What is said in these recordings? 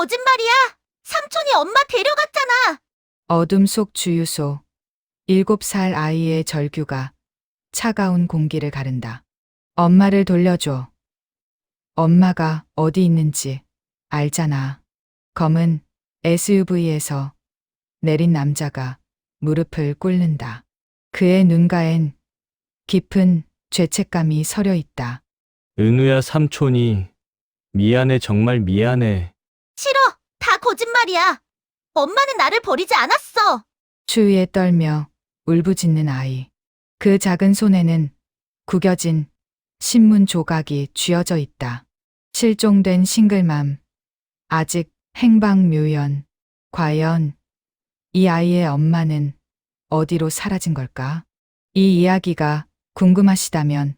거짓말이야! 삼촌이 엄마 데려갔잖아! 어둠 속 주유소. 7살 아이의 절규가 차가운 공기를 가른다. 엄마를 돌려줘. 엄마가 어디 있는지 알잖아. 검은 SUV에서 내린 남자가 무릎을 꿇는다. 그의 눈가엔 깊은 죄책감이 서려 있다. 은우야, 삼촌이 미안해, 정말 미안해. 싫어! 다 거짓말이야! 엄마는 나를 버리지 않았어! 추위에 떨며 울부짖는 아이. 그 작은 손에는 구겨진 신문 조각이 쥐어져 있다. 실종된 싱글맘. 아직 행방묘연. 과연 이 아이의 엄마는 어디로 사라진 걸까? 이 이야기가 궁금하시다면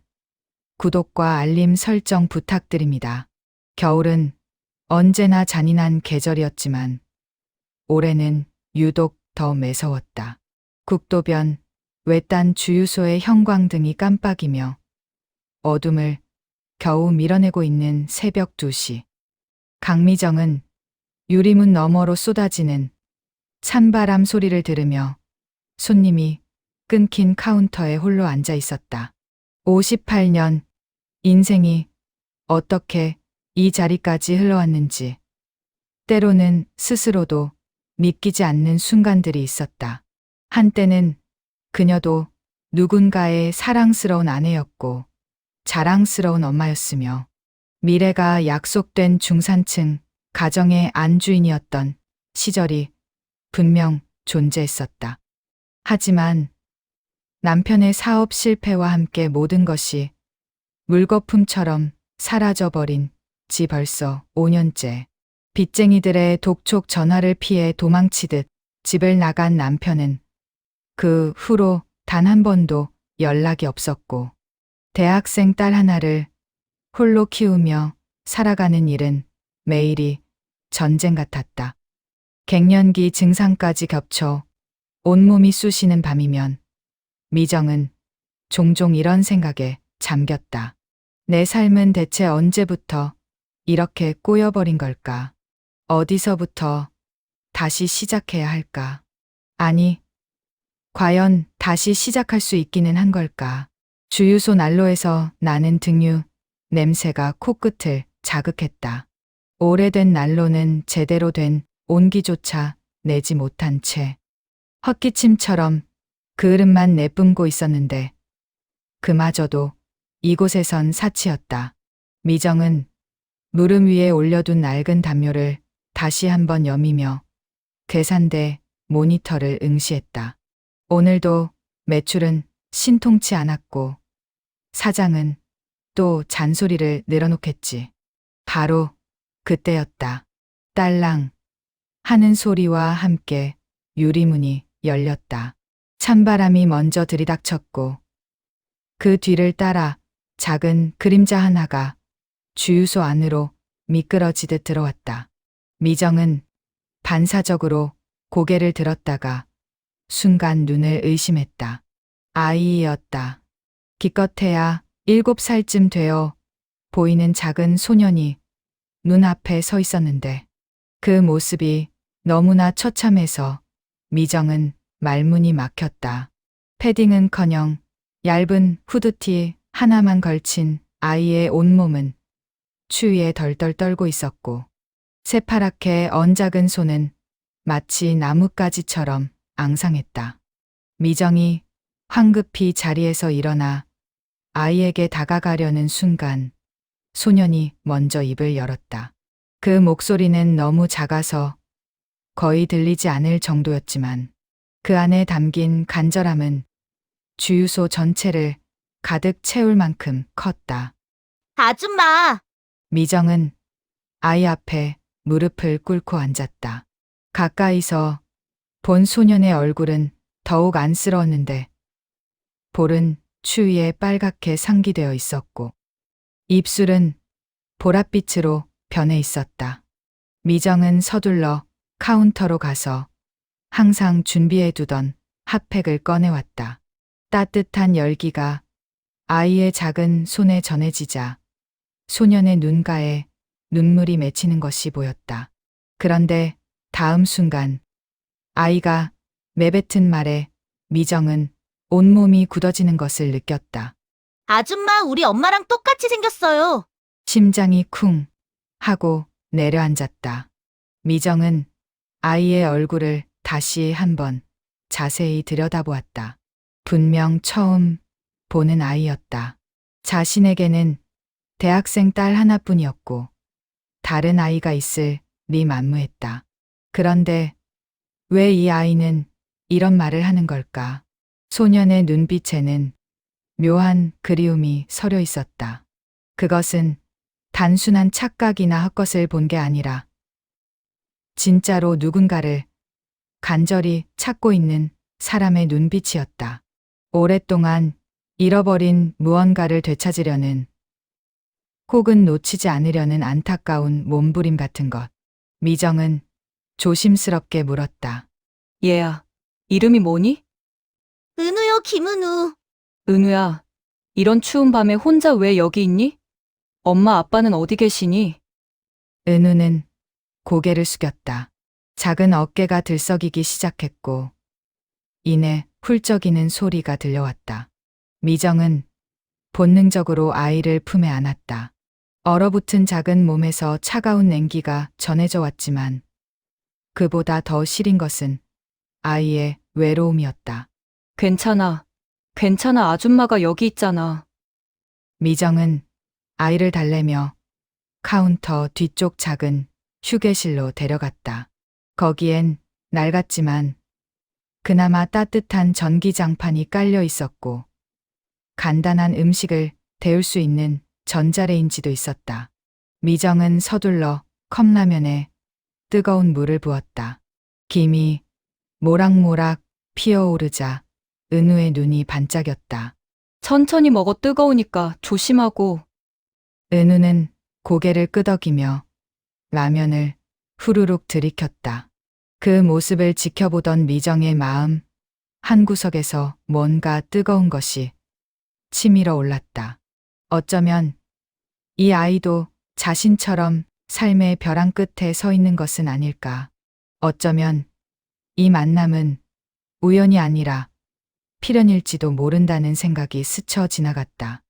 구독과 알림 설정 부탁드립니다. 겨울은 언제나 잔인한 계절이었지만 올해는 유독 더 매서웠다. 국도변 외딴 주유소의 형광등이 깜빡이며 어둠을 겨우 밀어내고 있는 새벽 2시. 강미정은 유리문 너머로 쏟아지는 찬바람 소리를 들으며 손님이 끊긴 카운터에 홀로 앉아 있었다. 58년 인생이 어떻게 이 자리까지 흘러왔는지 때로는 스스로도 믿기지 않는 순간들이 있었다. 한때는 그녀도 누군가의 사랑스러운 아내였고 자랑스러운 엄마였으며 미래가 약속된 중산층 가정의 안주인이었던 시절이 분명 존재했었다. 하지만 남편의 사업 실패와 함께 모든 것이 물거품처럼 사라져버린 지 벌써 5년째. 빚쟁이들의 독촉 전화를 피해 도망치듯 집을 나간 남편은 그 후로 단 한 번도 연락이 없었고 대학생 딸 하나를 홀로 키우며 살아가는 일은 매일이 전쟁 같았다. 갱년기 증상까지 겹쳐 온몸이 쑤시는 밤이면 미정은 종종 이런 생각에 잠겼다. 내 삶은 대체 언제부터 이렇게 꼬여버린 걸까? 어디서부터 다시 시작해야 할까? 아니, 과연 다시 시작할 수 있기는 한 걸까? 주유소 난로에서 나는 등유 냄새가 코끝을 자극했다. 오래된 난로는 제대로 된 온기조차 내지 못한 채 헛기침처럼 그을음만 내뿜고 있었는데 그마저도 이곳에선 사치였다. 미정은 무릎 위에 올려둔 낡은 담요를 다시 한번 여미며 계산대 모니터를 응시했다. 오늘도 매출은 신통치 않았고 사장은 또 잔소리를 늘어놓겠지. 바로 그때였다. 딸랑 하는 소리와 함께 유리문이 열렸다. 찬바람이 먼저 들이닥쳤고 그 뒤를 따라 작은 그림자 하나가 주유소 안으로 미끄러지듯 들어왔다. 미정은 반사적으로 고개를 들었다가 순간 눈을 의심했다. 아이였다. 기껏해야 7살쯤 되어 보이는 작은 소년이 눈앞에 서 있었는데 그 모습이 너무나 처참해서 미정은 말문이 막혔다. 패딩은커녕 얇은 후드티 하나만 걸친 아이의 온몸은 추위에 덜덜 떨고 있었고 새파랗게 언작은 손은 마치 나뭇가지처럼 앙상했다. 미정이 황급히 자리에서 일어나 아이에게 다가가려는 순간 소년이 먼저 입을 열었다. 그 목소리는 너무 작아서 거의 들리지 않을 정도였지만 그 안에 담긴 간절함은 주유소 전체를 가득 채울 만큼 컸다. 아줌마! 미정은 아이 앞에 무릎을 꿇고 앉았다. 가까이서 본 소년의 얼굴은 더욱 안쓰러웠는데 볼은 추위에 빨갛게 상기되어 있었고 입술은 보랏빛으로 변해 있었다. 미정은 서둘러 카운터로 가서 항상 준비해 두던 핫팩을 꺼내왔다. 따뜻한 열기가 아이의 작은 손에 전해지자 소년의 눈가에 눈물이 맺히는 것이 보였다. 그런데 다음 순간 아이가 내뱉은 말에 미정은 온몸이 굳어지는 것을 느꼈다. 아줌마, 우리 엄마랑 똑같이 생겼어요. 심장이 쿵 하고 내려앉았다. 미정은 아이의 얼굴을 다시 한번 자세히 들여다보았다. 분명 처음 보는 아이였다. 자신에게는 대학생 딸 하나뿐이었고 다른 아이가 있을 리 만무했다. 그런데 왜 이 아이는 이런 말을 하는 걸까? 소년의 눈빛에는 묘한 그리움이 서려 있었다. 그것은 단순한 착각이나 헛것을 본 게 아니라 진짜로 누군가를 간절히 찾고 있는 사람의 눈빛이었다. 오랫동안 잃어버린 무언가를 되찾으려는 혹은 놓치지 않으려는 안타까운 몸부림 같은 것. 미정은 조심스럽게 물었다. 얘야, 이름이 뭐니? 은우요, 김은우. 은우야, 이런 추운 밤에 혼자 왜 여기 있니? 엄마 아빠는 어디 계시니? 은우는 고개를 숙였다. 작은 어깨가 들썩이기 시작했고 이내 훌쩍이는 소리가 들려왔다. 미정은 본능적으로 아이를 품에 안았다. 얼어붙은 작은 몸에서 차가운 냉기가 전해져 왔지만 그보다 더 시린 것은 아이의 외로움이었다. 괜찮아. 괜찮아. 아줌마가 여기 있잖아. 미정은 아이를 달래며 카운터 뒤쪽 작은 휴게실로 데려갔다. 거기엔 낡았지만 그나마 따뜻한 전기장판이 깔려 있었고 간단한 음식을 데울 수 있는 전자레인지도 있었다. 미정은 서둘러 컵라면에 뜨거운 물을 부었다. 김이 모락모락 피어오르자 은우의 눈이 반짝였다. 천천히 먹어. 뜨거우니까 조심하고. 은우는 고개를 끄덕이며 라면을 후루룩 들이켰다. 그 모습을 지켜보던 미정의 마음 한구석에서 뭔가 뜨거운 것이 치밀어 올랐다. 어쩌면 이 아이도 자신처럼 삶의 벼랑 끝에 서 있는 것은 아닐까. 어쩌면 이 만남은 우연이 아니라 필연일지도 모른다는 생각이 스쳐 지나갔다.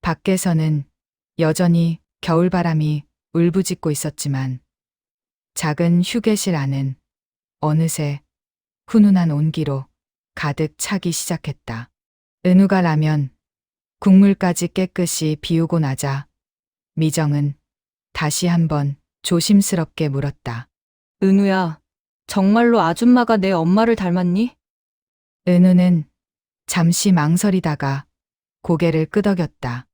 밖에서는 여전히 겨울바람이 울부짖고 있었지만 작은 휴게실 안은 어느새 훈훈한 온기로 가득 차기 시작했다. 은우가 라면, 국물까지 깨끗이 비우고 나자 미정은 다시 한번 조심스럽게 물었다. 은우야, 정말로 아줌마가 내 엄마를 닮았니? 은우는 잠시 망설이다가 고개를 끄덕였다.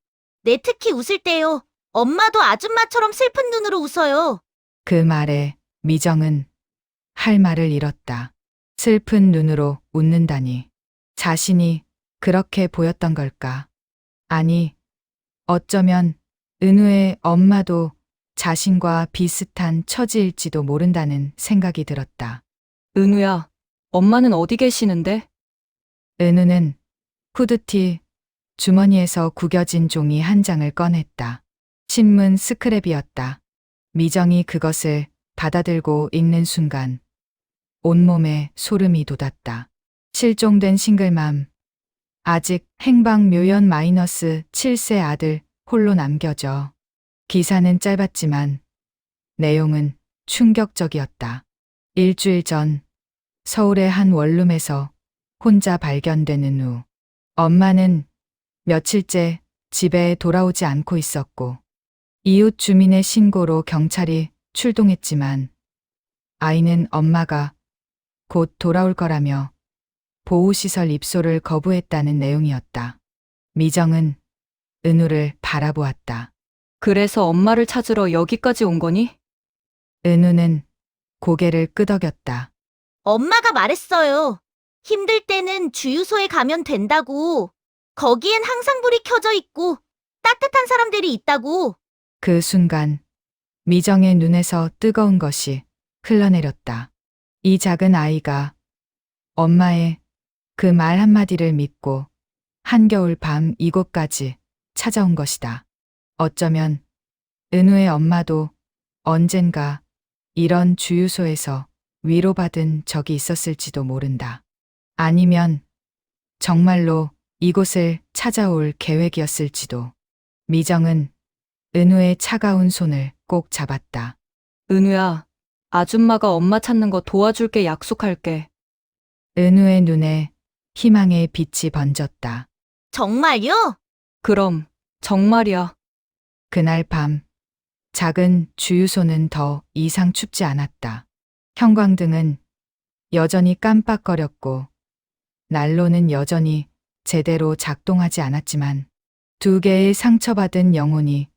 네, 특히 웃을 때요. 엄마도 아줌마처럼 슬픈 눈으로 웃어요. 그 말에 미정은 할 말을 잃었다. 슬픈 눈으로 웃는다니. 자신이 그렇게 보였던 걸까? 아니, 어쩌면 은우의 엄마도 자신과 비슷한 처지일지도 모른다는 생각이 들었다. 은우야, 엄마는 어디 계시는데? 은우는 후드티 주머니에서 구겨진 종이 한 장을 꺼냈다. 신문 스크랩이었다. 미정이 그것을 받아들고 읽는 순간 온몸에 소름이 돋았다. 실종된 싱글맘. 아직 행방 묘연 마이너스 7세 아들 홀로 남겨져. 기사는 짧았지만 내용은 충격적이었다. 일주일 전 서울의 한 원룸에서 혼자 발견되는 후 엄마는 며칠째 집에 돌아오지 않고 있었고 이웃 주민의 신고로 경찰이 출동했지만 아이는 엄마가 곧 돌아올 거라며 보호시설 입소를 거부했다는 내용이었다. 미정은 은우를 바라보았다. 그래서 엄마를 찾으러 여기까지 온 거니? 은우는 고개를 끄덕였다. 엄마가 말했어요. 힘들 때는 주유소에 가면 된다고. 거기엔 항상 불이 켜져 있고 따뜻한 사람들이 있다고. 그 순간 미정의 눈에서 뜨거운 것이 흘러내렸다. 이 작은 아이가 엄마의 그 말 한마디를 믿고 한겨울 밤 이곳까지 찾아온 것이다. 어쩌면 은우의 엄마도 언젠가 이런 주유소에서 위로받은 적이 있었을지도 모른다. 아니면 정말로 이곳을 찾아올 계획이었을지도. 미정은 은우의 차가운 손을 꼭 잡았다. 은우야, 아줌마가 엄마 찾는 거 도와줄게. 약속할게. 은우의 눈에 희망의 빛이 번졌다. 정말요? 그럼, 정말이야. 그날 밤 작은 주유소는 더 이상 춥지 않았다. 형광등은 여전히 깜빡거렸고 난로는 여전히 제대로 작동하지 않았지만 두 개의 상처받은 영혼이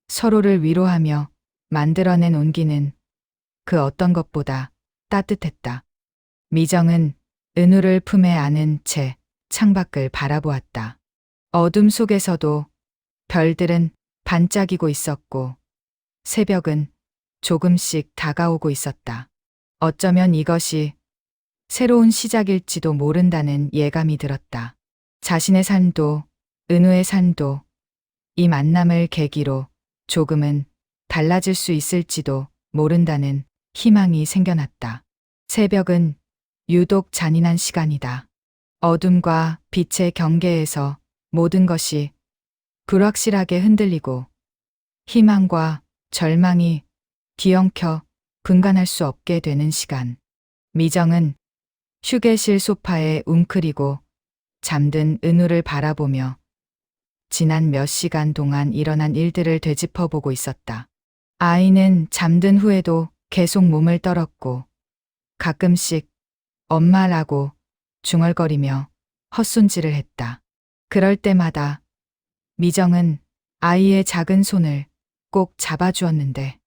서로를 위로하며 만들어낸 온기는 그 어떤 것보다 따뜻했다. 미정은 은우를 품에 안은 채 창밖을 바라보았다. 어둠 속에서도 별들은 반짝이고 있었고 새벽은 조금씩 다가오고 있었다. 어쩌면 이것이 새로운 시작일지도 모른다는 예감이 들었다. 자신의 삶도 은우의 삶도 이 만남을 계기로 조금은 달라질 수 있을지도 모른다는 희망이 생겨났다. 새벽은 유독 잔인한 시간이다. 어둠과 빛의 경계에서 모든 것이 불확실하게 흔들리고 희망과 절망이 뒤엉켜 분간할 수 없게 되는 시간. 미정은 휴게실 소파에 웅크리고 잠든 은우를 바라보며 지난 몇 시간 동안 일어난 일들을 되짚어보고 있었다. 아이는 잠든 후에도 계속 몸을 떨었고 가끔씩 엄마라고 중얼거리며 헛손질을 했다. 그럴 때마다 미정은 아이의 작은 손을 꼭 잡아주었는데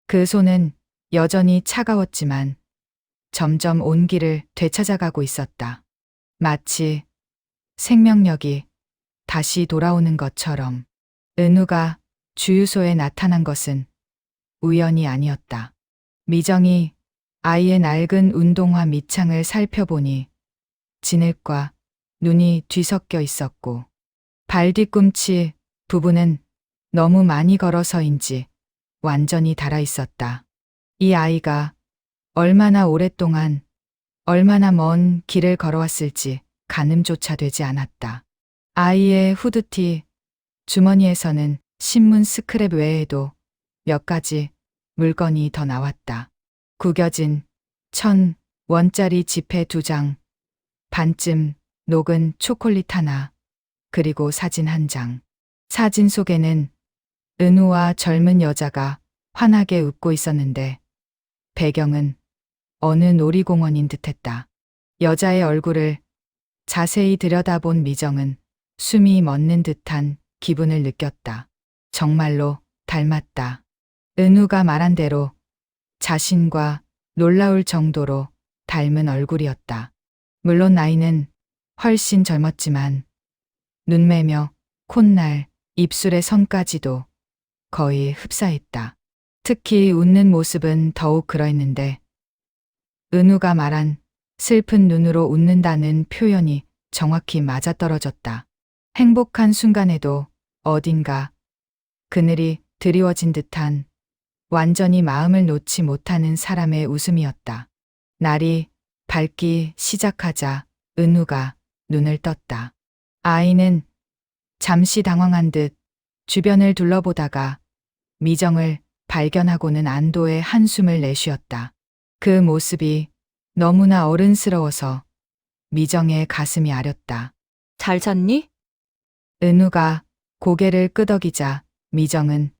그 손은 여전히 차가웠지만 점점 온기를 되찾아가고 있었다. 마치 생명력이 다시 돌아오는 것처럼. 은우가 주유소에 나타난 것은 우연이 아니었다. 미정이 아이의 낡은 운동화 밑창을 살펴보니 진흙과 눈이 뒤섞여 있었고 발 뒤꿈치 부분은 너무 많이 걸어서인지 완전히 닳아 있었다. 이 아이가 얼마나 오랫동안 얼마나 먼 길을 걸어왔을지 가늠조차 되지 않았다. 아이의 후드티 주머니에서는 신문 스크랩 외에도 몇 가지 물건이 더 나왔다. 구겨진 1,000원짜리 지폐 2장, 반쯤 녹은 초콜릿 하나, 그리고 사진 한 장. 사진 속에는 은우와 젊은 여자가 환하게 웃고 있었는데 배경은 어느 놀이공원인 듯했다. 여자의 얼굴을 자세히 들여다본 미정은 숨이 멎는 듯한 기분을 느꼈다. 정말로 닮았다. 은우가 말한 대로 자신과 놀라울 정도로 닮은 얼굴이었다. 물론 나이는 훨씬 젊었지만 눈매며 콧날, 입술의 선까지도 거의 흡사했다. 특히 웃는 모습은 더욱 그러했는데 은우가 말한 슬픈 눈으로 웃는다는 표현이 정확히 맞아떨어졌다. 행복한 순간에도 어딘가 그늘이 드리워진 듯한 완전히 마음을 놓지 못하는 사람의 웃음이었다. 날이 밝기 시작하자 은우가 눈을 떴다. 아이는 잠시 당황한 듯 주변을 둘러보다가 미정을 발견하고는 안도의 한숨을 내쉬었다. 그 모습이 너무나 어른스러워서 미정의 가슴이 아렸다. 잘 잤니? 은우가 고개를 끄덕이자 미정은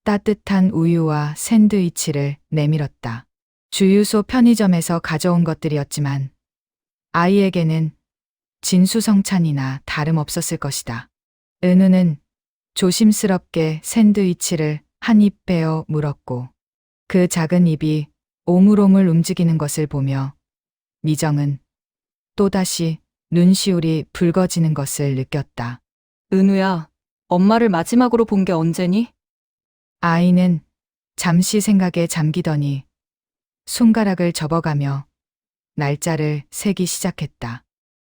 따뜻한 우유와 샌드위치를 내밀었다. 주유소 편의점에서 가져온 것들이었지만 아이에게는 진수성찬이나 다름없었을 것이다. 은우는 조심스럽게 샌드위치를 한 입 빼어 물었고 그 작은 입이 오물오물 움직이는 것을 보며 미정은 또다시 눈시울이 붉어지는 것을 느꼈다. 은우야, 엄마를 마지막으로 본 게 언제니? 아이는 잠시 생각에 잠기더니 손가락을 접어가며 날짜를 세기 시작했다.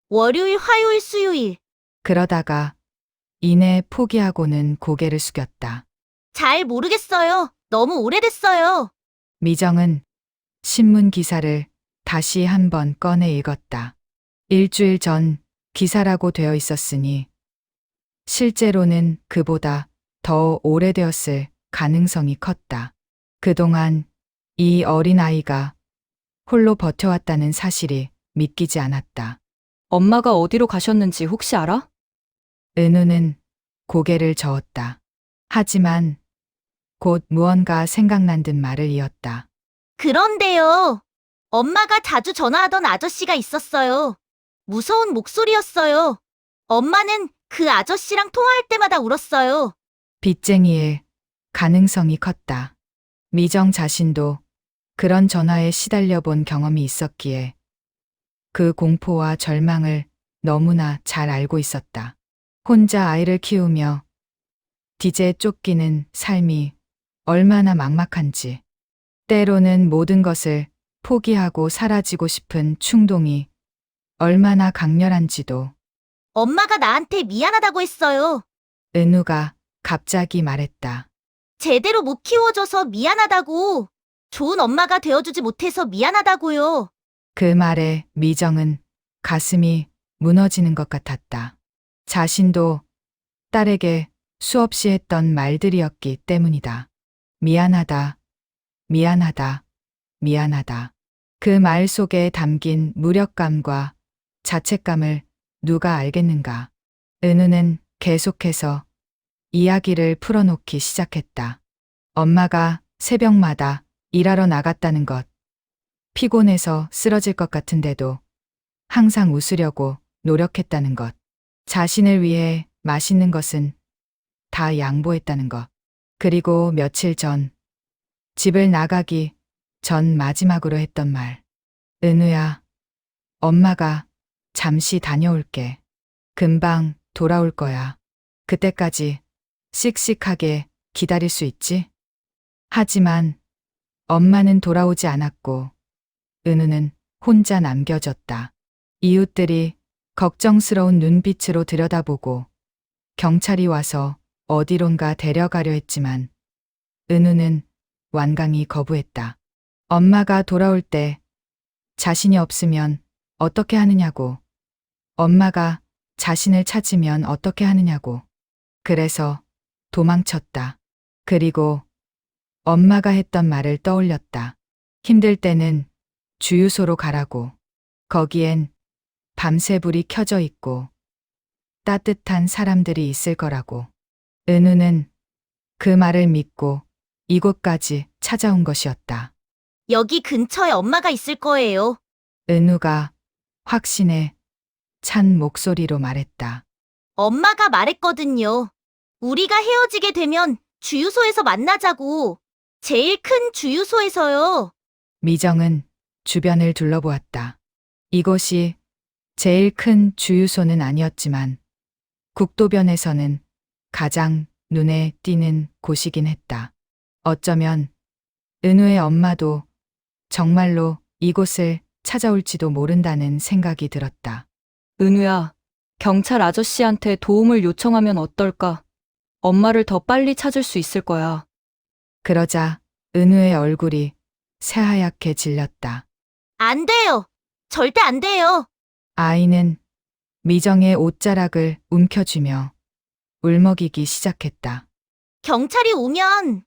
월요일, 화요일, 수요일. 그러다가 이내 포기하고는 고개를 숙였다. 잘 모르겠어요. 너무 오래됐어요. 미정은 신문 기사를 다시 한번 꺼내 읽었다. 일주일 전 기사라고 되어 있었으니 실제로는 그보다 더 오래되었을 가능성이 컸다. 그동안 이 어린아이가 홀로 버텨왔다는 사실이 믿기지 않았다. 엄마가 어디로 가셨는지 혹시 알아? 은우는 고개를 저었다. 하지만 곧 무언가 생각난 듯 말을 이었다. 그런데요. 엄마가 자주 전화하던 아저씨가 있었어요. 무서운 목소리였어요. 엄마는 그 아저씨랑 통화할 때마다 울었어요. 빚쟁이일 가능성이 컸다. 미정 자신도 그런 전화에 시달려 본 경험이 있었기에 그 공포와 절망을 너무나 잘 알고 있었다. 혼자 아이를 키우며 디제에 쫓기는 삶이 얼마나 막막한지, 때로는 모든 것을 포기하고 사라지고 싶은 충동이 얼마나 강렬한지도. 엄마가 나한테 미안하다고 했어요. 은우가 갑자기 말했다. 제대로 못 키워줘서 미안하다고. 좋은 엄마가 되어주지 못해서 미안하다고요. 그 말에 미정은 가슴이 무너지는 것 같았다. 자신도 딸에게 수없이 했던 말들이었기 때문이다. 미안하다, 미안하다, 미안하다. 그 말 속에 담긴 무력감과 자책감을 누가 알겠는가. 은우는 계속해서 이야기를 풀어놓기 시작했다. 엄마가 새벽마다 일하러 나갔다는 것, 피곤해서 쓰러질 것 같은데도 항상 웃으려고 노력했다는 것, 자신을 위해 맛있는 것은 다 양보했다는 것, 그리고 며칠 전 집을 나가기 전 마지막으로 했던 말. 은우야, 엄마가 잠시 다녀올게. 금방 돌아올 거야. 그때까지 씩씩하게 기다릴 수 있지? 하지만 엄마는 돌아오지 않았고 은우는 혼자 남겨졌다. 이웃들이 걱정스러운 눈빛으로 들여다보고 경찰이 와서 어디론가 데려가려 했지만 은우는 완강히 거부했다. 엄마가 돌아올 때 자신이 없으면 어떻게 하느냐고, 엄마가 자신을 찾으면 어떻게 하느냐고. 그래서 도망쳤다. 그리고 엄마가 했던 말을 떠올렸다. 힘들 때는 주유소로 가라고. 거기엔 밤새 불이 켜져 있고 따뜻한 사람들이 있을 거라고. 은우는 그 말을 믿고 이곳까지 찾아온 것이었다. 여기 근처에 엄마가 있을 거예요. 은우가 확신에 찬 목소리로 말했다. 엄마가 말했거든요. 우리가 헤어지게 되면 주유소에서 만나자고. 제일 큰 주유소에서요. 미정은 주변을 둘러보았다. 이곳이 제일 큰 주유소는 아니었지만 국도변에서는 가장 눈에 띄는 곳이긴 했다. 어쩌면 은우의 엄마도 정말로 이곳을 찾아올지도 모른다는 생각이 들었다. 은우야, 경찰 아저씨한테 도움을 요청하면 어떨까? 엄마를 더 빨리 찾을 수 있을 거야. 그러자 은우의 얼굴이 새하얗게 질렸다. 안 돼요. 절대 안 돼요. 아이는 미정의 옷자락을 움켜쥐며 울먹이기 시작했다. 경찰이 오면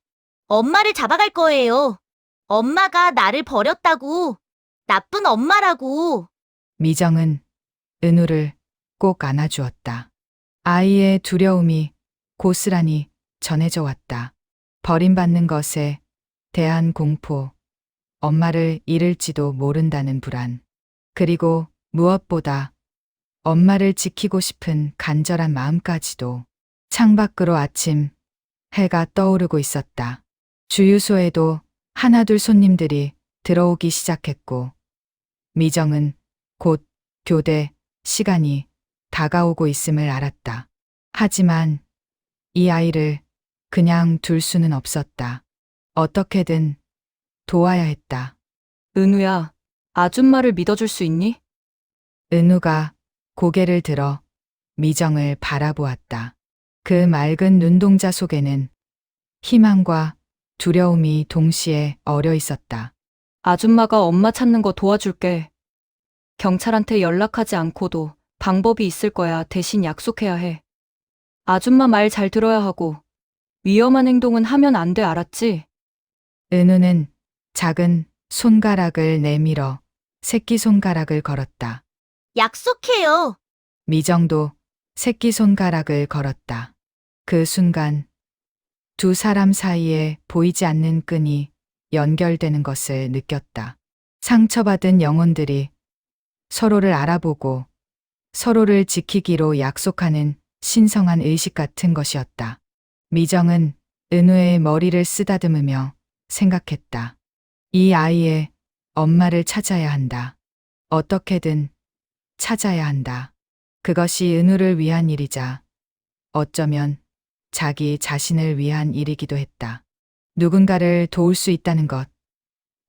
엄마를 잡아갈 거예요. 엄마가 나를 버렸다고. 나쁜 엄마라고. 미정은 은우를 꼭 안아주었다. 아이의 두려움이 고스란히 전해져 왔다. 버림받는 것에 대한 공포, 엄마를 잃을지도 모른다는 불안, 그리고 무엇보다 엄마를 지키고 싶은 간절한 마음까지도. 창밖으로 아침 해가 떠오르고 있었다. 주유소에도 하나둘 손님들이 들어오기 시작했고 미정은 곧 교대 시간이 다가오고 있음을 알았다. 하지만 이 아이를 그냥 둘 수는 없었다. 어떻게든 도와야 했다. 은우야, 아줌마를 믿어줄 수 있니? 은우가 고개를 들어 미정을 바라보았다. 그 맑은 눈동자 속에는 희망과 두려움이 동시에 어려 있었다. 아줌마가 엄마 찾는 거 도와줄게. 경찰한테 연락하지 않고도 방법이 있을 거야. 대신 약속해야 해. 아줌마 말 잘 들어야 하고 위험한 행동은 하면 안 돼. 알았지? 은우는 작은 손가락을 내밀어 새끼손가락을 걸었다. 약속해요. 미정도 새끼손가락을 걸었다. 그 순간 두 사람 사이에 보이지 않는 끈이 연결되는 것을 느꼈다. 상처받은 영혼들이 서로를 알아보고 서로를 지키기로 약속하는 신성한 의식 같은 것이었다. 미정은 은우의 머리를 쓰다듬으며 생각했다. 이 아이의 엄마를 찾아야 한다. 어떻게든 찾아야 한다. 그것이 은우를 위한 일이자 어쩌면 자기 자신을 위한 일이기도 했다. 누군가를 도울 수 있다는 것,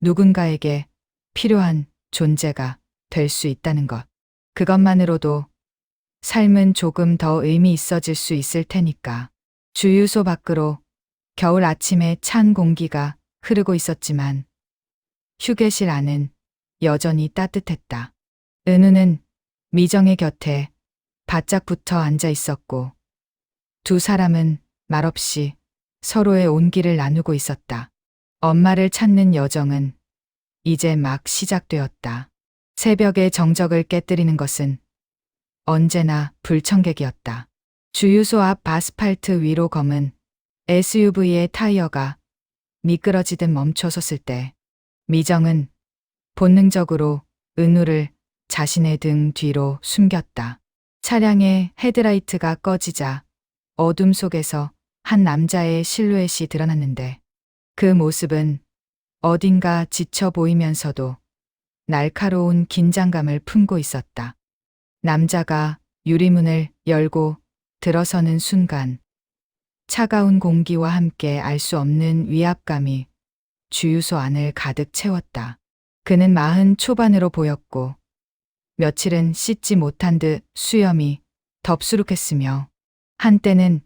누군가에게 필요한 존재가 될 수 있다는 것, 그것만으로도 삶은 조금 더 의미 있어질 수 있을 테니까. 주유소 밖으로 겨울 아침에 찬 공기가 흐르고 있었지만 휴게실 안은 여전히 따뜻했다. 은우는 미정의 곁에 바짝 붙어 앉아 있었고 두 사람은 말없이 서로의 온기를 나누고 있었다. 엄마를 찾는 여정은 이제 막 시작되었다. 새벽의 정적을 깨뜨리는 것은 언제나 불청객이었다. 주유소 앞 아스팔트 위로 검은 SUV의 타이어가 미끄러지듯 멈춰섰을 때 미정은 본능적으로 은우를 자신의 등 뒤로 숨겼다. 차량의 헤드라이트가 꺼지자 어둠 속에서 한 남자의 실루엣이 드러났는데 그 모습은 어딘가 지쳐 보이면서도 날카로운 긴장감을 품고 있었다. 남자가 유리문을 열고 들어서는 순간 차가운 공기와 함께 알 수 없는 위압감이 주유소 안을 가득 채웠다. 그는 40 초반으로 보였고 며칠은 씻지 못한 듯 수염이 덥수룩했으며 한때는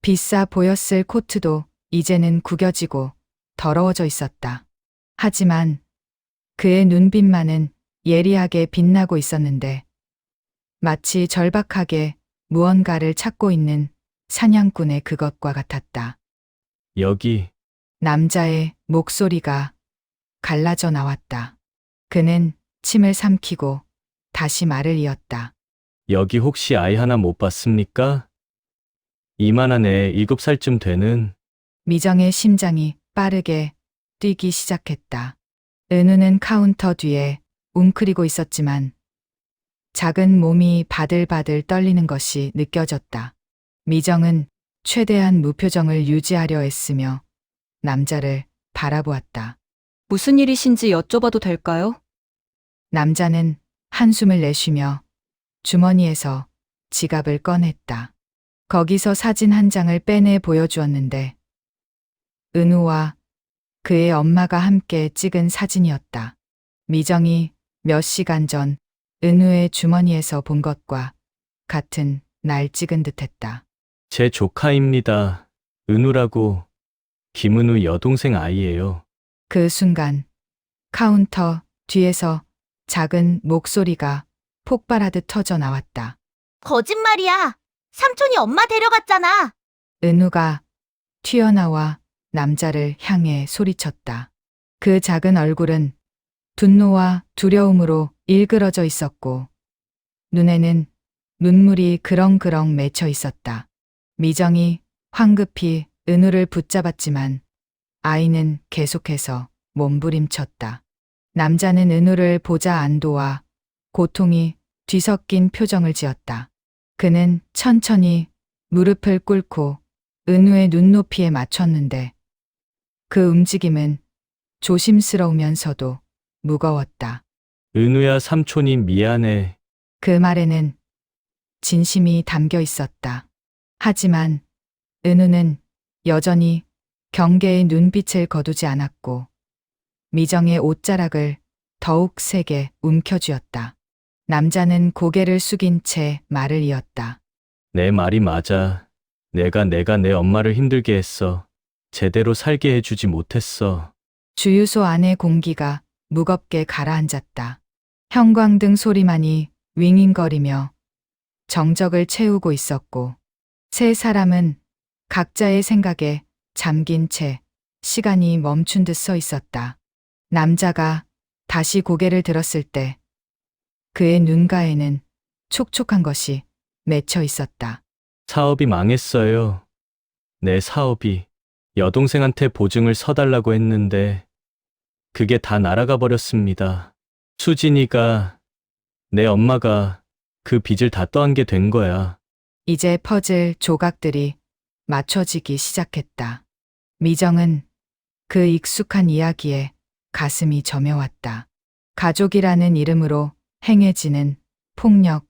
비싸 보였을 코트도 이제는 구겨지고 더러워져 있었다. 하지만 그의 눈빛만은 예리하게 빛나고 있었는데 마치 절박하게 무언가를 찾고 있는 사냥꾼의 그것과 같았다. 여기, 남자의 목소리가 갈라져 나왔다. 그는 침을 삼키고 다시 말을 이었다. 여기 혹시 아이 하나 못 봤습니까? 이만한 애 7살쯤 되는. 미정의 심장이 빠르게 뛰기 시작했다. 은우는 카운터 뒤에 웅크리고 있었지만 작은 몸이 바들바들 떨리는 것이 느껴졌다. 미정은 최대한 무표정을 유지하려 애쓰며 남자를 바라보았다. 무슨 일이신지 여쭤봐도 될까요? 남자는 한숨을 내쉬며 주머니에서 지갑을 꺼냈다. 거기서 사진 한 장을 빼내 보여주었는데 은우와 그의 엄마가 함께 찍은 사진이었다. 미정이 몇 시간 전 은우의 주머니에서 본 것과 같은 날 찍은 듯했다. 제 조카입니다. 은우라고. 김은우 여동생 아이예요. 그 순간 카운터 뒤에서 작은 목소리가 폭발하듯 터져 나왔다. 거짓말이야. 삼촌이 엄마 데려갔잖아. 은우가 튀어나와 남자를 향해 소리쳤다. 그 작은 얼굴은 분노와 두려움으로 일그러져 있었고 눈에는 눈물이 그렁그렁 맺혀 있었다. 미정이 황급히 은우를 붙잡았지만 아이는 계속해서 몸부림쳤다. 남자는 은우를 보자 안도와 고통이 뒤섞인 표정을 지었다. 그는 천천히 무릎을 꿇고 은우의 눈높이에 맞췄는데 그 움직임은 조심스러우면서도 무거웠다. 은우야 삼촌이 미안해. 그 말에는 진심이 담겨 있었다. 하지만 은우는 여전히 경계의 눈빛을 거두지 않았고 미정의 옷자락을 더욱 세게 움켜쥐었다. 남자는 고개를 숙인 채 말을 이었다. 내 말이 맞아. 내가 내 엄마를 힘들게 했어. 제대로 살게 해주지 못했어. 주유소 안의 공기가 무겁게 가라앉았다. 형광등 소리만이 윙윙거리며 정적을 채우고 있었고, 세 사람은 각자의 생각에 잠긴 채 시간이 멈춘 듯 서 있었다. 남자가 다시 고개를 들었을 때 그의 눈가에는 촉촉한 것이 맺혀 있었다. 사업이 망했어요. 내 사업이. 여동생한테 보증을 서달라고 했는데 그게 다 날아가 버렸습니다. 수진이가, 내 엄마가 그 빚을 다 떠안게 된 거야. 이제 퍼즐 조각들이 맞춰지기 시작했다. 미정은 그 익숙한 이야기에 가슴이 저며왔다. 가족이라는 이름으로 행해지는 폭력,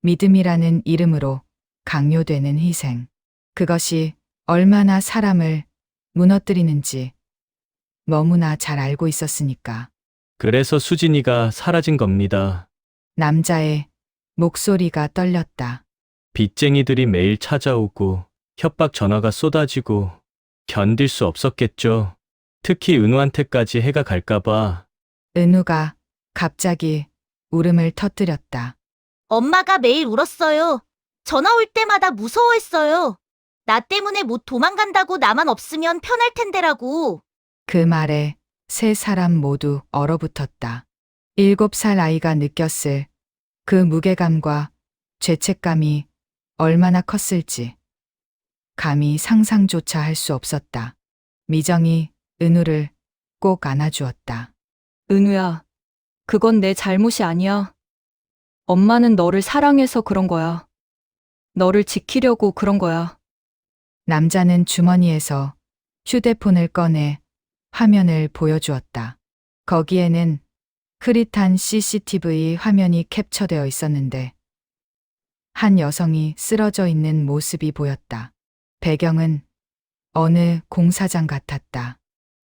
믿음이라는 이름으로 강요되는 희생. 그것이 얼마나 사람을 무너뜨리는지 너무나 잘 알고 있었으니까. 그래서 수진이가 사라진 겁니다. 남자의 목소리가 떨렸다. 빚쟁이들이 매일 찾아오고 협박 전화가 쏟아지고 견딜 수 없었겠죠. 특히 은우한테까지 해가 갈까봐. 은우가 갑자기 울음을 터뜨렸다. 엄마가 매일 울었어요. 전화 올 때마다 무서워했어요. 나 때문에 못 도망간다고 나만 없으면 편할 텐데라고. 그 말에 세 사람 모두 얼어붙었다. 7살 아이가 느꼈을 그 무게감과 죄책감이 얼마나 컸을지 감히 상상조차 할 수 없었다. 미정이 은우를 꼭 안아주었다. 은우야, 그건 내 잘못이 아니야. 엄마는 너를 사랑해서 그런 거야. 너를 지키려고 그런 거야. 남자는 주머니에서 휴대폰을 꺼내 화면을 보여주었다. 거기에는 흐릿한 CCTV 화면이 캡처되어 있었는데 한 여성이 쓰러져 있는 모습이 보였다. 배경은 어느 공사장 같았다.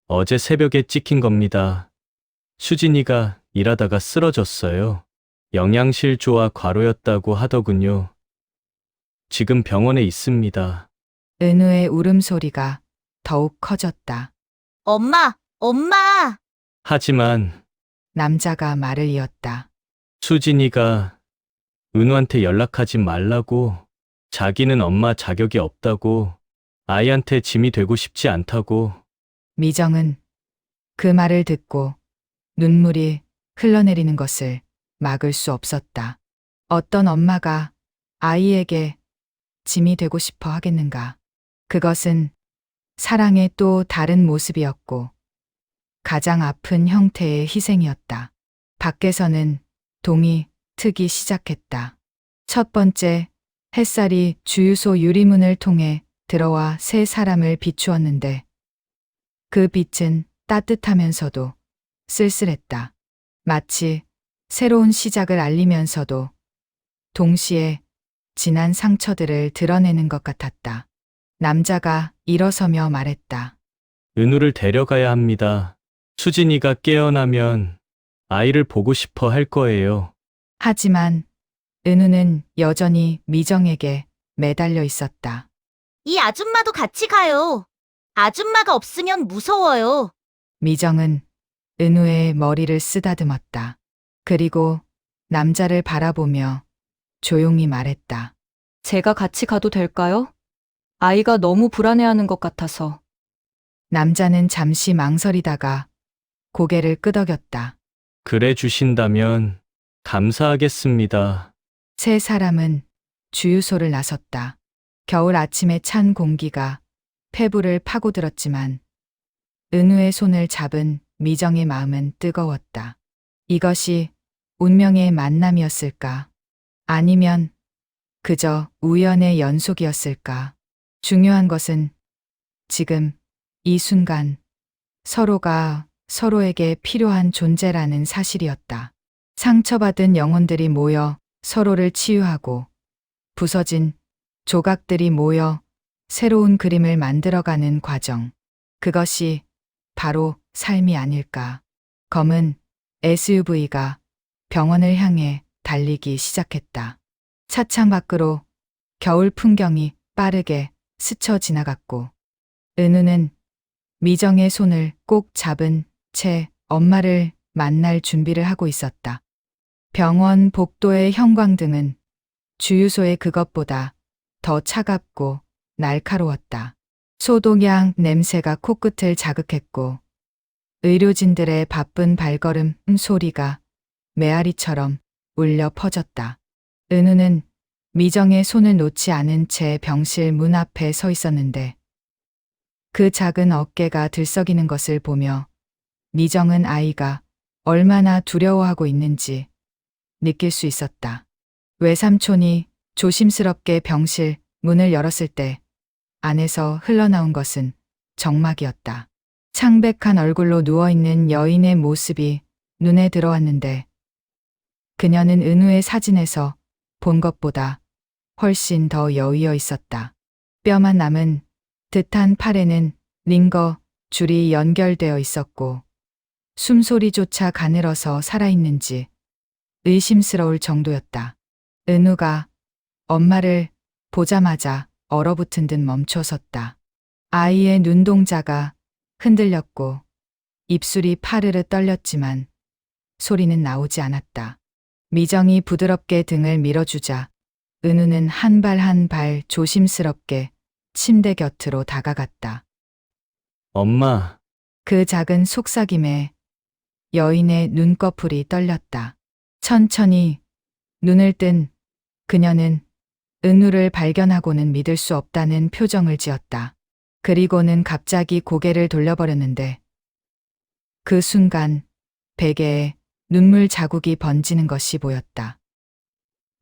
어제 새벽에 찍힌 겁니다. 수진이가 일하다가 쓰러졌어요. 영양실 조화 과로였다고 하더군요. 지금 병원에 있습니다. 은우의 울음소리가 더욱 커졌다. 엄마, 엄마. 하지만 남자가 말을 이었다. 수진이가 은우한테 연락하지 말라고, 자기는 엄마 자격이 없다고, 아이한테 짐이 되고 싶지 않다고. 미정은 그 말을 듣고 눈물이 흘러내리는 것을 막을 수 없었다. 어떤 엄마가 아이에게 짐이 되고 싶어 하겠는가. 그것은 사랑의 또 다른 모습이었고 가장 아픈 형태의 희생이었다. 밖에서는 동이 트기 시작했다. 첫 번째 햇살이 주유소 유리문을 통해 들어와 세 사람을 비추었는데 그 빛은 따뜻하면서도 쓸쓸했다. 마치 새로운 시작을 알리면서도 동시에 지난 상처들을 드러내는 것 같았다. 남자가 일어서며 말했다. 은우를 데려가야 합니다. 수진이가 깨어나면 아이를 보고 싶어 할 거예요. 하지만 은우는 여전히 미정에게 매달려 있었다. 이 아줌마도 같이 가요. 아줌마가 없으면 무서워요. 미정은 은우의 머리를 쓰다듬었다. 그리고 남자를 바라보며 조용히 말했다. 제가 같이 가도 될까요? 아이가 너무 불안해하는 것 같아서. 남자는 잠시 망설이다가 고개를 끄덕였다. 그래 주신다면 감사하겠습니다. 세 사람은 주유소를 나섰다. 겨울 아침에 찬 공기가 폐부를 파고들었지만 은우의 손을 잡은 미정의 마음은 뜨거웠다. 이것이 운명의 만남이었을까? 아니면 그저 우연의 연속이었을까? 중요한 것은 지금 이 순간 서로가 서로에게 필요한 존재라는 사실이었다. 상처받은 영혼들이 모여 서로를 치유하고 부서진 조각들이 모여 새로운 그림을 만들어가는 과정. 그것이 바로 삶이 아닐까. 검은 SUV가 병원을 향해 달리기 시작했다. 차창 밖으로 겨울 풍경이 빠르게 스쳐 지나갔고 은우는 미정의 손을 꼭 잡은 채 엄마를 만날 준비를 하고 있었다. 병원 복도의 형광등은 주유소의 그것보다 더 차갑고 날카로웠다. 소독약 냄새가 코끝을 자극했고 의료진들의 바쁜 발걸음 소리가 메아리처럼 울려 퍼졌다. 은우는 미정의 손을 놓지 않은 채 병실 문 앞에 서 있었는데 그 작은 어깨가 들썩이는 것을 보며 미정은 아이가 얼마나 두려워하고 있는지 느낄 수 있었다. 외삼촌이 조심스럽게 병실 문을 열었을 때 안에서 흘러나온 것은 정막이었다. 창백한 얼굴로 누워있는 여인의 모습이 눈에 들어왔는데 그녀는 은우의 사진에서 본 것보다 훨씬 더 여위어 있었다. 뼈만 남은 듯한 팔에는 링거 줄이 연결되어 있었고 숨소리조차 가늘어서 살아있는지 의심스러울 정도였다. 은우가 엄마를 보자마자 얼어붙은 듯 멈춰섰다. 아이의 눈동자가 흔들렸고 입술이 파르르 떨렸지만 소리는 나오지 않았다. 미정이 부드럽게 등을 밀어주자 은우는 한 발 한 발 조심스럽게 침대 곁으로 다가갔다. 엄마, 그 작은 속삭임에 여인의 눈꺼풀이 떨렸다. 천천히 눈을 뜬 그녀는 은우를 발견하고는 믿을 수 없다는 표정을 지었다. 그리고는 갑자기 고개를 돌려버렸는데 그 순간 베개에 눈물 자국이 번지는 것이 보였다.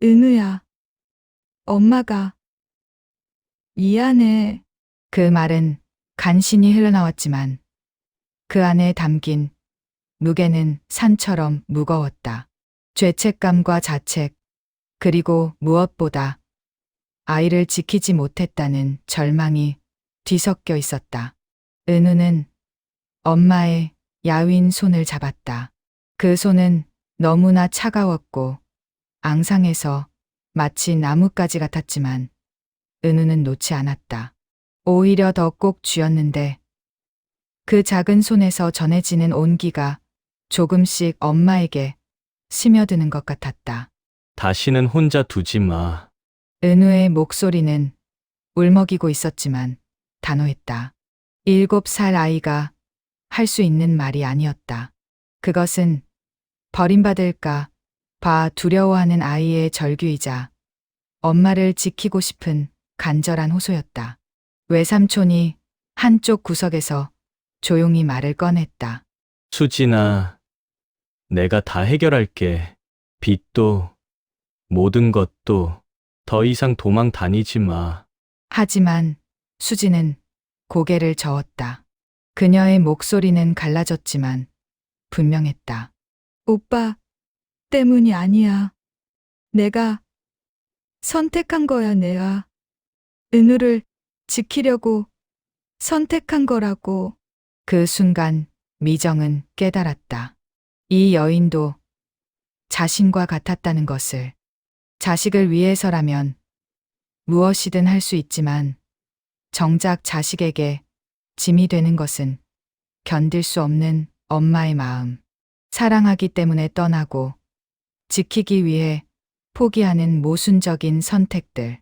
은우야, 엄마가 미안해. 그 말은 간신히 흘러나왔지만 그 안에 담긴 무게는 산처럼 무거웠다. 죄책감과 자책, 그리고 무엇보다 아이를 지키지 못했다는 절망이 뒤섞여 있었다. 은우는 엄마의 야윈 손을 잡았다. 그 손은 너무나 차가웠고 앙상해서 마치 나뭇가지 같았지만 은우는 놓지 않았다. 오히려 더 꼭 쥐었는데 그 작은 손에서 전해지는 온기가 조금씩 엄마에게 스며드는 것 같았다. 다시는 혼자 두지 마. 은우의 목소리는 울먹이고 있었지만 단호했다. 7살 아이가 할 수 있는 말이 아니었다. 그것은 버림받을까 봐 두려워하는 아이의 절규이자 엄마를 지키고 싶은 간절한 호소였다. 외삼촌이 한쪽 구석에서 조용히 말을 꺼냈다. 수진아, 내가 다 해결할게. 빚도, 모든 것도 더 이상 도망 다니지 마. 하지만 수지는 고개를 저었다. 그녀의 목소리는 갈라졌지만 분명했다. 오빠 때문이 아니야. 내가 선택한 거야, 내가. 은우를 지키려고 선택한 거라고. 그 순간 미정은 깨달았다. 이 여인도 자신과 같았다는 것을. 자식을 위해서라면 무엇이든 할 수 있지만 정작 자식에게 짐이 되는 것은 견딜 수 없는 엄마의 마음. 사랑하기 때문에 떠나고 지키기 위해 포기하는 모순적인 선택들.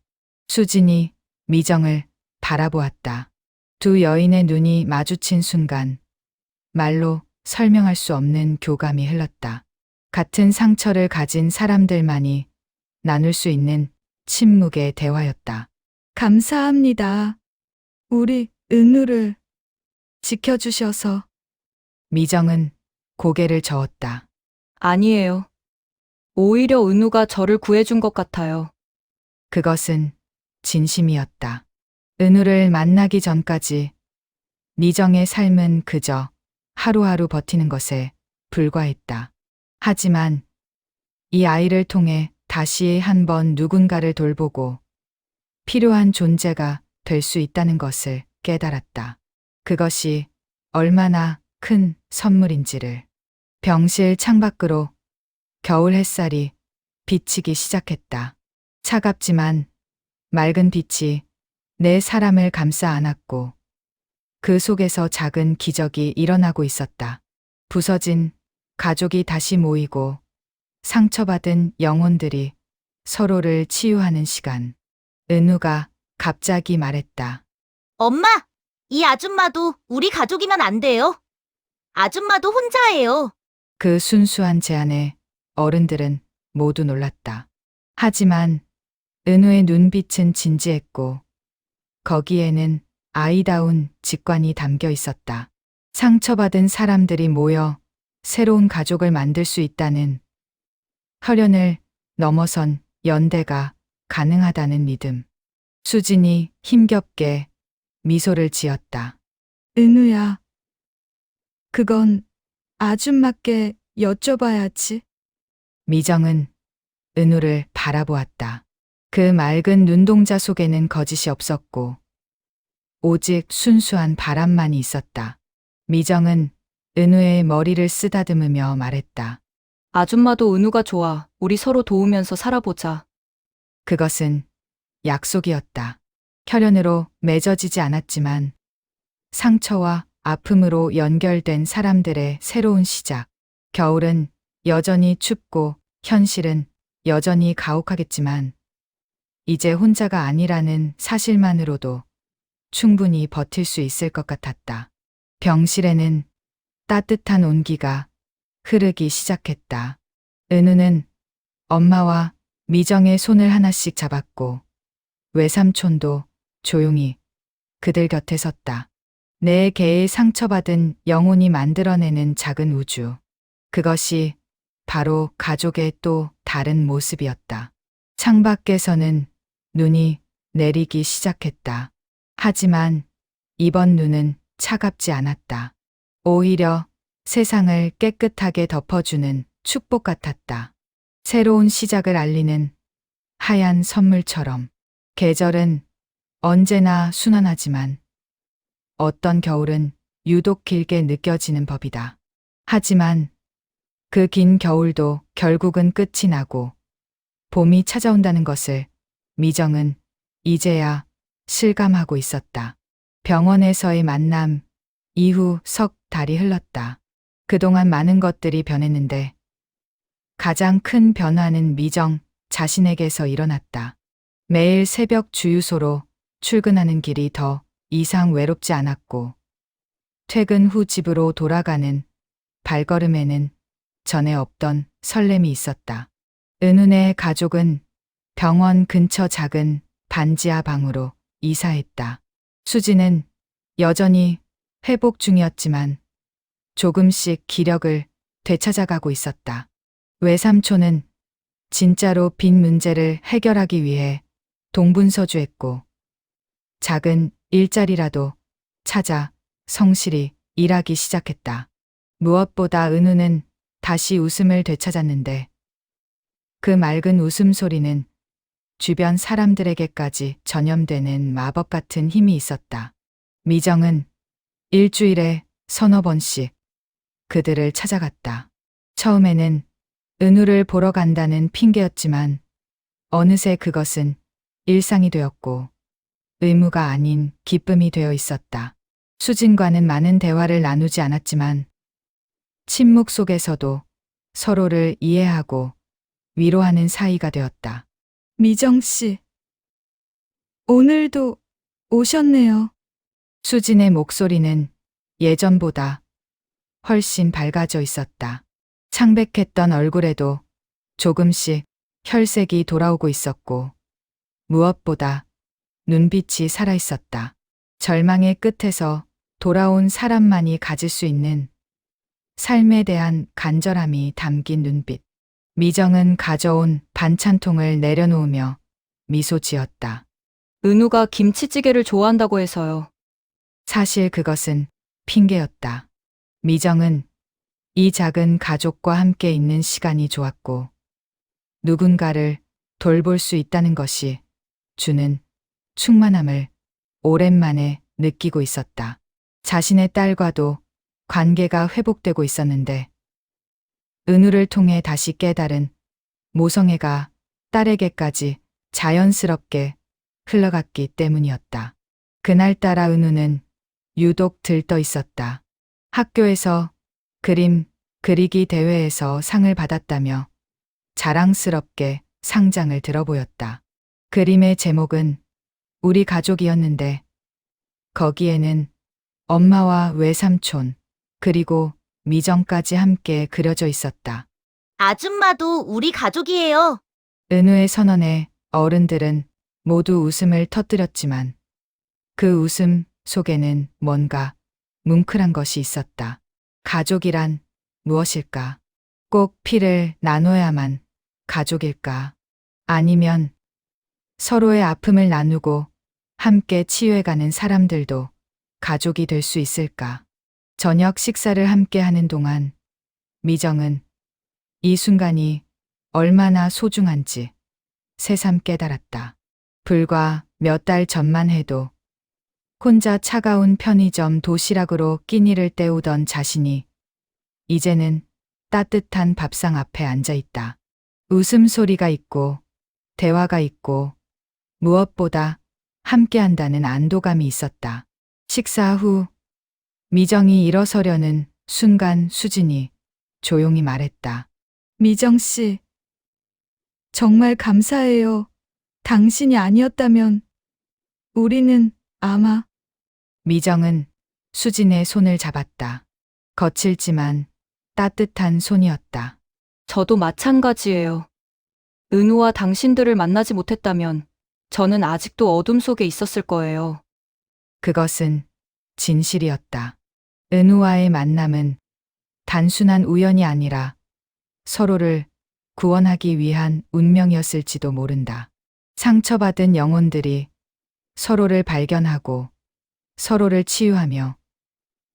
수진이 미정을 바라보았다. 두 여인의 눈이 마주친 순간 말로 설명할 수 없는 교감이 흘렀다. 같은 상처를 가진 사람들만이 나눌 수 있는 침묵의 대화였다. 감사합니다. 우리 은우를 지켜주셔서. 미정은 고개를 저었다. 아니에요. 오히려 은우가 저를 구해준 것 같아요. 그것은 진심이었다. 은우를 만나기 전까지 미정의 삶은 그저 하루하루 버티는 것에 불과했다. 하지만 이 아이를 통해 다시 한번 누군가를 돌보고 필요한 존재가 될 수 있다는 것을 깨달았다. 그것이 얼마나 큰 선물인지를. 병실 창밖으로 겨울 햇살이 비치기 시작했다. 차갑지만 맑은 빛이 내 사람을 감싸 안았고 그 속에서 작은 기적이 일어나고 있었다. 부서진 가족이 다시 모이고 상처받은 영혼들이 서로를 치유하는 시간. 은우가 갑자기 말했다. 엄마, 이 아줌마도 우리 가족이면 안 돼요. 아줌마도 혼자예요. 그 순수한 제안에 어른들은 모두 놀랐다. 하지만 은우의 눈빛은 진지했고 거기에는 아이다운 직관이 담겨 있었다. 상처받은 사람들이 모여 새로운 가족을 만들 수 있다는 혈연을 넘어선 연대가 가능하다는 믿음. 수진이 힘겹게 미소를 지었다. 은우야. 그건 아줌마께 여쭤봐야지. 미정은 은우를 바라보았다. 그 맑은 눈동자 속에는 거짓이 없었고 오직 순수한 바람만이 있었다. 미정은 은우의 머리를 쓰다듬으며 말했다. 아줌마도 은우가 좋아. 우리 서로 도우면서 살아보자. 그것은 약속이었다. 혈연으로 맺어지지 않았지만 상처와 아픔으로 연결된 사람들의 새로운 시작. 겨울은 여전히 춥고 현실은 여전히 가혹하겠지만 이제 혼자가 아니라는 사실만으로도 충분히 버틸 수 있을 것 같았다. 병실에는 따뜻한 온기가 흐르기 시작했다. 은우는 엄마와 미정의 손을 하나씩 잡았고 외삼촌도 조용히 그들 곁에 섰다. 내 개의 상처받은 영혼이 만들어내는 작은 우주. 그것이 바로 가족의 또 다른 모습이었다. 창밖에서는 눈이 내리기 시작했다. 하지만 이번 눈은 차갑지 않았다. 오히려 세상을 깨끗하게 덮어주는 축복 같았다. 새로운 시작을 알리는 하얀 선물처럼. 계절은 언제나 순환하지만 어떤 겨울은 유독 길게 느껴지는 법이다. 하지만 그 긴 겨울도 결국은 끝이 나고 봄이 찾아온다는 것을 미정은 이제야 실감하고 있었다. 병원에서의 만남 이후 석 달이 흘렀다. 그동안 많은 것들이 변했는데 가장 큰 변화는 미정 자신에게서 일어났다. 매일 새벽 주유소로 출근하는 길이 더 이상 외롭지 않았고 퇴근 후 집으로 돌아가는 발걸음에는 전에 없던 설렘이 있었다. 은훈의 가족은 병원 근처 작은 반지하 방으로 이사했다. 수지는 여전히 회복 중이었지만 조금씩 기력을 되찾아가고 있었다. 외삼촌은 진짜로 빈 문제를 해결하기 위해 동분서주했고 작은 일자리라도 찾아 성실히 일하기 시작했다. 무엇보다 은우는 다시 웃음을 되찾았는데 그 맑은 웃음소리는 주변 사람들에게까지 전염되는 마법 같은 힘이 있었다. 미정은 일주일에 서너 번씩 그들을 찾아갔다. 처음에는 은우를 보러 간다는 핑계였지만 어느새 그것은 일상이 되었고 의무가 아닌 기쁨이 되어 있었다. 수진과는 많은 대화를 나누지 않았지만 침묵 속에서도 서로를 이해하고 위로하는 사이가 되었다. 미정 씨. 오늘도 오셨네요. 수진의 목소리는 예전보다 훨씬 밝아져 있었다. 창백했던 얼굴에도 조금씩 혈색이 돌아오고 있었고 무엇보다 눈빛이 살아있었다. 절망의 끝에서 돌아온 사람만이 가질 수 있는 삶에 대한 간절함이 담긴 눈빛. 미정은 가져온 반찬통을 내려놓으며 미소 지었다. 은우가 김치찌개를 좋아한다고 해서요. 사실 그것은 핑계였다. 미정은 이 작은 가족과 함께 있는 시간이 좋았고 누군가를 돌볼 수 있다는 것이 주는 충만함을 오랜만에 느끼고 있었다. 자신의 딸과도 관계가 회복되고 있었는데 은우를 통해 다시 깨달은 모성애가 딸에게까지 자연스럽게 흘러갔기 때문이었다. 그날따라 은우는 유독 들떠 있었다. 학교에서 그림 그리기 대회에서 상을 받았다며 자랑스럽게 상장을 들어보였다. 그림의 제목은 우리 가족이었는데 거기에는 엄마와 외삼촌 그리고 미정까지 함께 그려져 있었다. 아줌마도 우리 가족이에요. 은우의 선언에 어른들은 모두 웃음을 터뜨렸지만 그 웃음 속에는 뭔가 뭉클한 것이 있었다. 가족이란 무엇일까? 꼭 피를 나눠야만 가족일까? 아니면 서로의 아픔을 나누고 함께 치유해가는 사람들도 가족이 될 수 있을까? 저녁 식사를 함께 하는 동안 미정은 이 순간이 얼마나 소중한지 새삼 깨달았다. 불과 몇 달 전만 해도 혼자 차가운 편의점 도시락으로 끼니를 때우던 자신이 이제는 따뜻한 밥상 앞에 앉아 있다. 웃음소리가 있고 대화가 있고 무엇보다 함께한다는 안도감이 있었다. 식사 후 미정이 일어서려는 순간 수진이 조용히 말했다. 미정 씨, 정말 감사해요. 당신이 아니었다면 우리는 아마 미정은 수진의 손을 잡았다. 거칠지만 따뜻한 손이었다. 저도 마찬가지예요. 은우와 당신들을 만나지 못했다면 저는 아직도 어둠 속에 있었을 거예요. 그것은 진실이었다. 은우와의 만남은 단순한 우연이 아니라 서로를 구원하기 위한 운명이었을지도 모른다. 상처받은 영혼들이 서로를 발견하고 서로를 치유하며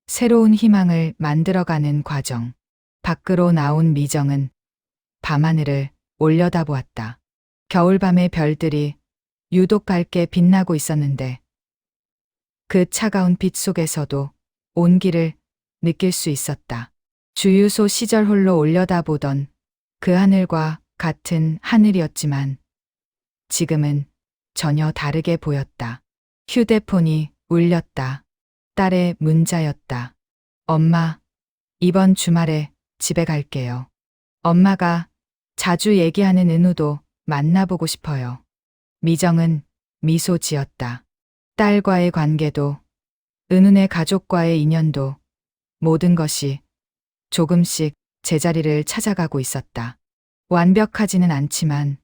새로운 희망을 만들어가는 과정. 밖으로 나온 미정은 밤하늘을 올려다보았다. 겨울밤의 별들이 유독 밝게 빛나고 있었는데 그 차가운 빛 속에서도 온기를 느낄 수 있었다. 주유소 시절 홀로 올려다보던 그 하늘과 같은 하늘이었지만 지금은 전혀 다르게 보였다. 휴대폰이 울렸다. 딸의 문자였다. 엄마, 이번 주말에 집에 갈게요. 엄마가 자주 얘기하는 은우도 만나보고 싶어요. 미정은 미소 지었다. 딸과의 관계도 은우네 가족과의 인연도 모든 것이 조금씩 제자리를 찾아가고 있었다. 완벽하지는 않지만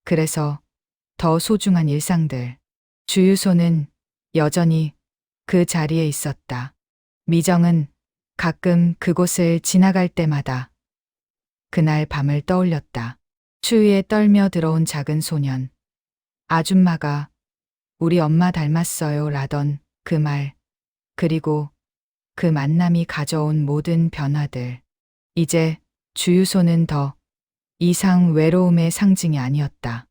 그래서 더 소중한 일상들. 주유소는 여전히 그 자리에 있었다. 미정은 가끔 그곳을 지나갈 때마다 그날 밤을 떠올렸다. 추위에 떨며 들어온 작은 소년. 아줌마가 우리 엄마 닮았어요 라던 그 말. 그리고 그 만남이 가져온 모든 변화들. 이제 주유소는 더 이상 외로움의 상징이 아니었다.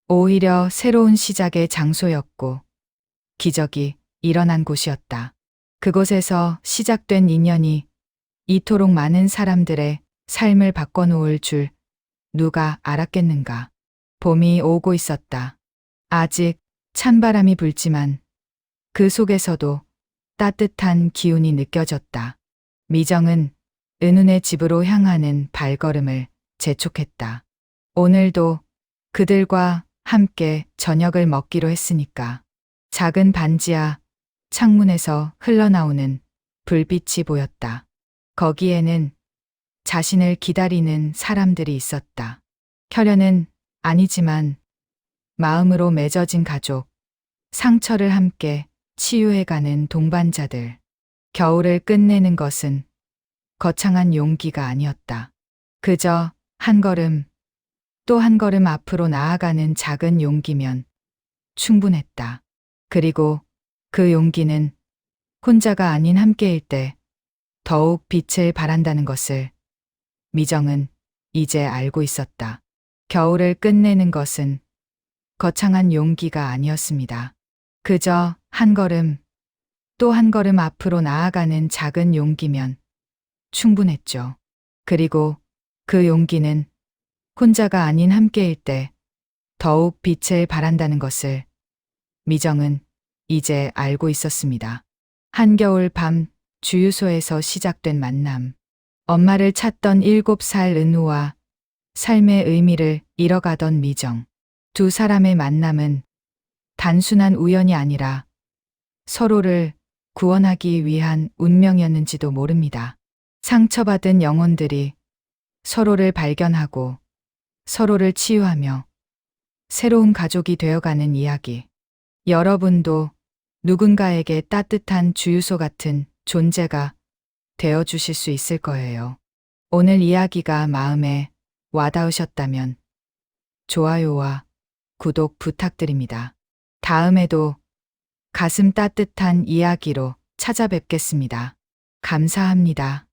오히려 새로운 시작의 장소였고 기적이 일어난 곳이었다. 그곳에서 시작된 인연이 이토록 많은 사람들의 삶을 바꿔놓을 줄 누가 알았겠는가. 봄이 오고 있었다. 아직 찬바람이 불지만 그 속에서도 따뜻한 기운이 느껴졌다. 미정은 은은의 집으로 향하는 발걸음을 재촉했다. 오늘도 그들과 함께 저녁을 먹기로 했으니까. 작은 반지하 창문에서 흘러나오는 불빛이 보였다. 거기에는 자신을 기다리는 사람들이 있었다. 혈연은 아니지만 마음으로 맺어진 가족, 상처를 함께 치유해가는 동반자들. 겨울을 끝내는 것은 거창한 용기가 아니었다. 그저 한 걸음, 또 한 걸음 앞으로 나아가는 작은 용기면 충분했다. 그리고 그 용기는 혼자가 아닌 함께일 때 더욱 빛을 발한다는 것을 미정은 이제 알고 있었다. 겨울을 끝내는 것은 거창한 용기가 아니었습니다. 그저 한 걸음, 또 한 걸음 앞으로 나아가는 작은 용기면 충분했죠. 그리고 그 용기는 혼자가 아닌 함께일 때 더욱 빛을 발한다는 것을 미정은 이제 알고 있었습니다. 한겨울 밤 주유소에서 시작된 만남. 엄마를 찾던 7살 은우와 삶의 의미를 잃어가던 미정. 두 사람의 만남은 단순한 우연이 아니라 서로를 구원하기 위한 운명이었는지도 모릅니다. 상처받은 영혼들이 서로를 발견하고 서로를 치유하며 새로운 가족이 되어가는 이야기. 여러분도 누군가에게 따뜻한 주유소 같은 존재가 되어주실 수 있을 거예요. 오늘 이야기가 마음에 와닿으셨다면 좋아요와 구독 부탁드립니다. 다음에도 가슴 따뜻한 이야기로 찾아뵙겠습니다. 감사합니다.